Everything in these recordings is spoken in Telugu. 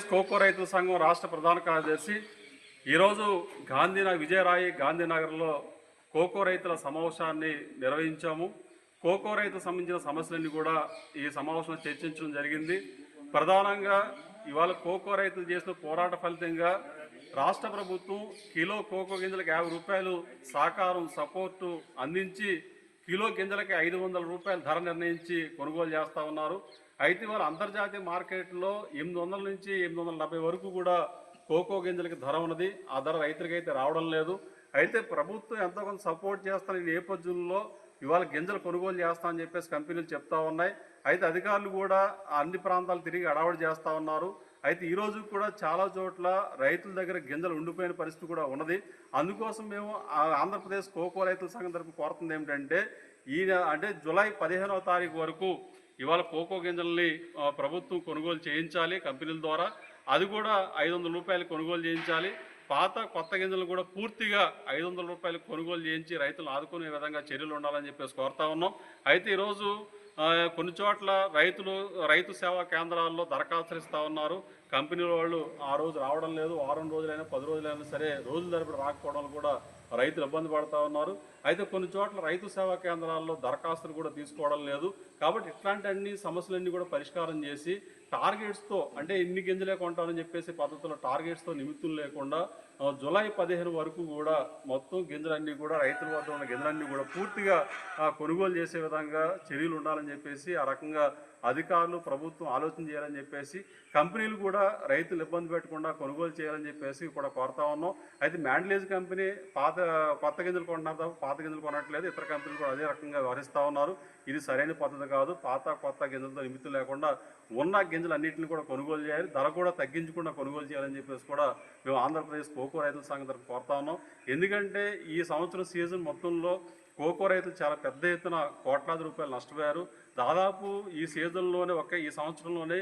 ఆంధ్రప్రదేశ్ కోకో రైతుల సంఘం రాష్ట్ర ప్రధాన కార్యదర్శి ఈరోజు విజయరాయి గాంధీనగర్లో కోకో రైతుల సమావేశాన్ని నిర్వహించాము. కోకో రైతులకు సంబంధించిన సమస్యలన్నీ కూడా ఈ సమావేశంలో చర్చించడం జరిగింది. ప్రధానంగా ఇవాళ కోకో రైతులు చేసిన పోరాట ఫలితంగా రాష్ట్ర ప్రభుత్వం కిలో కోకో గింజలకు 50 రూపాయలు సహకారం సపోర్టు అందించి కిలో గింజలకి 500 రూపాయలు ధర నిర్ణయించి కొనుగోలు చేస్తూ ఉన్నారు. అయితే ఇవాళ అంతర్జాతీయ మార్కెట్లో 800 నుంచి 870 వరకు కూడా కోకో గింజలకి ధర ఉన్నది. ఆ ధర రైతులకైతే రావడం లేదు. అయితే ప్రభుత్వం ఎంతో కొంత సపోర్ట్ చేస్తున్న ఈ నేపథ్యంలో ఇవాళ గింజలు కొనుగోలు చేస్తామని చెప్పేసి కంపెనీలు చెప్తా ఉన్నాయి. అయితే అధికారులు కూడా అన్ని ప్రాంతాలు తిరిగి అడవాడు చేస్తూ ఉన్నారు. అయితే ఈరోజు కూడా చాలా చోట్ల రైతుల దగ్గర గింజలు ఉండిపోయిన పరిస్థితి కూడా ఉన్నది. అందుకోసం మేము ఆంధ్రప్రదేశ్ కోకో రైతుల సంఘం తరపున కోరుతుంది ఏమిటంటే జూలై 15వ తారీఖు వరకు ఇవాళ కోకో గింజల్ని ప్రభుత్వం కొనుగోలు చేయించాలి కంపెనీల ద్వారా. అది కూడా 500 రూపాయలు కొనుగోలు చేయించాలి. కొత్త గింజలు కూడా పూర్తిగా 500 రూపాయలు కొనుగోలు చేయించి రైతులను ఆదుకునే విధంగా చర్యలు ఉండాలని చెప్పేసి కోరుతా ఉన్నాం. అయితే ఈరోజు కొన్ని చోట్ల రైతు సేవా కేంద్రాల్లో దరఖాస్తులు ఇస్తూ ఉన్నారు. కంపెనీల వాళ్ళు ఆ రోజు రావడం లేదు. వారం రోజులైనా 10 రోజులైనా సరే రోజుల తరబడి రాకపోవడం కూడా రైతులు ఇబ్బంది పడుతూ ఉన్నారు. అయితే కొన్ని చోట్ల రైతు సేవా కేంద్రాల్లో దరఖాస్తులు కూడా తీసుకోవడం లేదు. కాబట్టి ఇట్లాంటి అన్ని సమస్యలన్నీ కూడా పరిష్కారం చేసి టార్గెట్స్తో ఇన్ని గింజలే కొంటామని చెప్పేసి పద్ధతిలో టార్గెట్స్తో నిమిత్తం లేకుండా జూలై 15 వరకు కూడా మొత్తం గింజలన్నీ కూడా రైతుల వద్ద ఉన్న గింజలన్నీ కూడా పూర్తిగా కొనుగోలు చేసే విధంగా చర్యలు ఉండాలని చెప్పేసి ఆ రకంగా అధికారులు ప్రభుత్వం ఆలోచన చేయాలని చెప్పేసి కంపెనీలు కూడా రైతులు ఇబ్బంది పెట్టకుండా కొనుగోలు చేయాలని చెప్పేసి కూడా కోరుతా ఉన్నాం. అయితే మ్యాండ్లేజ్ కంపెనీ కొత్త గింజలు కొంటున్నారు తప్ప పాత గింజలు కొనట్లేదు. ఇతర కంపెనీలు కూడా అదే రకంగా వ్యవహరిస్తూ ఉన్నారు. ఇది సరైన పద్ధతి కాదు. కొత్త గింజలతో నిమిత్తం లేకుండా ఉన్న గింజలు అన్నింటిని కూడా కొనుగోలు చేయాలి. ధర కూడా తగ్గించకుండా కొనుగోలు చేయాలని చెప్పేసి కూడా మేము ఆంధ్రప్రదేశ్ కోకో రైతుల సంఘం తరఫున కోరుతా ఉన్నాం. ఎందుకంటే ఈ సంవత్సరం సీజన్ మొత్తంలో కోకో రైతులు చాలా పెద్ద ఎత్తున కోట్లాది రూపాయలు నష్టపోయారు. దాదాపు ఈ సీజన్లోనే ఈ సంవత్సరంలోనే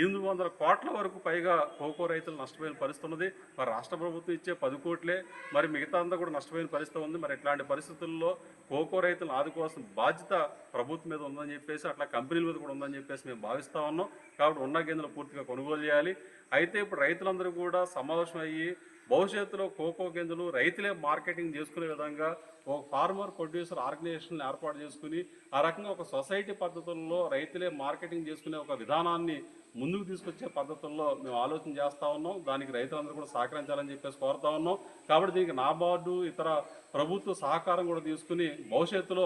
800 కోట్ల వరకు పైగా కోకో రైతులు నష్టపోయిన పరిస్థితి ఉన్నది. మరి రాష్ట్ర ప్రభుత్వం ఇచ్చే 10 కోట్లే మరి మిగతా అంతా కూడా నష్టపోయిన పరిస్థితి ఉంది. మరి ఇట్లాంటి పరిస్థితుల్లో కోకో రైతులను ఆదుకోవాల్సిన బాధ్యత ప్రభుత్వం మీద ఉందని చెప్పేసి అట్లా కంపెనీల మీద కూడా ఉందని చెప్పేసి మేము భావిస్తూ ఉన్నాం. కాబట్టి ఉన్న గింజలు పూర్తిగా కొనుగోలు చేయాలి. అయితే ఇప్పుడు రైతులందరూ కూడా సమావేశం అయ్యి భవిష్యత్తులో కోకో గింజలు రైతులే మార్కెటింగ్ చేసుకునే విధంగా ఒక ఫార్మర్ ప్రొడ్యూసర్ ఆర్గనైజేషన్ ఏర్పాటు చేసుకుని ఆ రకంగా ఒక సొసైటీ పద్ధతుల్లో రైతులే మార్కెటింగ్ చేసుకునే ఒక విధానాన్ని ముందుకు తీసుకొచ్చే పద్ధతుల్లో మేము ఆలోచన చేస్తూ ఉన్నాం. దానికి రైతులందరూ కూడా సహకరించాలని చెప్పేసి కోరుతా ఉన్నాం. కాబట్టి దీనికి నాబార్డు ఇతర ప్రభుత్వ సహకారం కూడా తీసుకుని భవిష్యత్తులో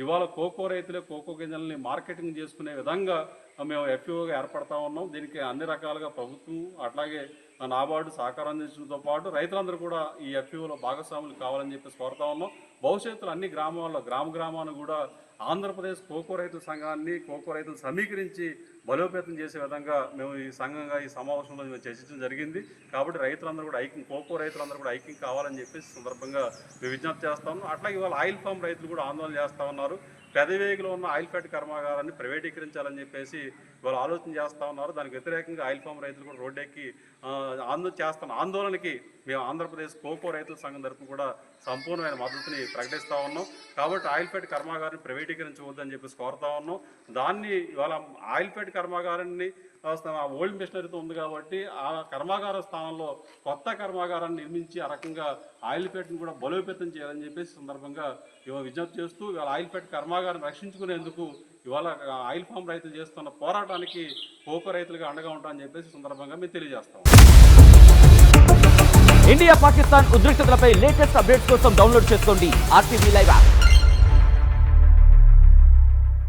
ఇవాళ కోకో రైతులే కోకో గింజల్ని మార్కెటింగ్ చేసుకునే విధంగా మేము ఎఫ్పిఓగా ఏర్పడతా ఉన్నాం. దీనికి అన్ని రకాలుగా ప్రభుత్వం అట్లాగే నాబార్డు సహకారం అందించడంతో పాటు రైతులందరూ కూడా ఈ ఎఫ్పిఓలో భాగస్వాములు కావాలని చెప్పేసి కోరుతా ఉన్నాం. భవిష్యత్తులో అన్ని గ్రామాల్లో గ్రామాన్ని కూడా ఆంధ్రప్రదేశ్ కోకో రైతుల సంఘాన్ని కోకో రైతులు సమీకరించి బలోపేతం చేసే విధంగా మేము ఈ సమావేశంలో మేము చర్చించడం జరిగింది. కాబట్టి రైతులందరూ కూడా కోకో రైతులందరూ కూడా ఐక్యం కావాలని చెప్పేసి సందర్భంగా మేము విజ్ఞప్తి చేస్తా ఉన్నాం. అట్లాగే ఇవాళ ఆయిల్ ఫామ్ రైతులు కూడా ఆందోళన చేస్తూ ఉన్నారు. పెదవేగిలో ఉన్న ఆయిల్ ఫ్యాట్ కర్మాగారాన్ని ప్రైవేటీకరించాలని చెప్పేసి వాళ్ళు ఆలోచన చేస్తూ ఉన్నారు. దానికి వ్యతిరేకంగా ఆయిల్ ఫామ్ రైతులు కూడా రోడ్డెక్కి ఆందోళనకి మేము ఆంధ్రప్రదేశ్ కోకో రైతుల సంఘం తరఫున కూడా సంపూర్ణమైన మద్దతుని ప్రకటిస్తూ ఉన్నాం. కాబట్టి ఆయిల్ ఫ్యాట్ కర్మాగారాన్ని ప్రైవేటీకరించవద్దని చెప్పేసి కోరుతా ఉన్నాం. దాన్ని ఇవాళ ఆయిల్ ఫ్యాట్ కర్మాగారాన్ని ఓల్డ్ మిషనరీతో ఉంది కాబట్టి ఆ కర్మాగార స్థానంలో కొత్త కర్మాగారాన్ని నిర్మించి ఆ రకంగా ఆయిల్ ఫ్యాట్ని కూడా బలోపేతం చేయాలని చెప్పేసి సందర్భంగా ఇవాళ విజ్ఞప్తి చేస్తూ ఇవాళ ఆయిల్ ఫ్యాట్ కర్మాగారం రక్షించుకునేందుకు ఇవాళ ఆయిల్ ఫామ్ రైతులు చేస్తున్న పోరాటానికి కోకో రైతులుగా అండగా ఉంటామని చెప్పేసి సందర్భంగా మేము తెలియజేస్తాం. ఇండియా పాకిస్తాన్ ఉద్రిక్తతలపై లేటెస్ట్ అప్డేట్స్ కోసం డౌన్లోడ్ చేసుకోండి RTV లైవ్ యాప్.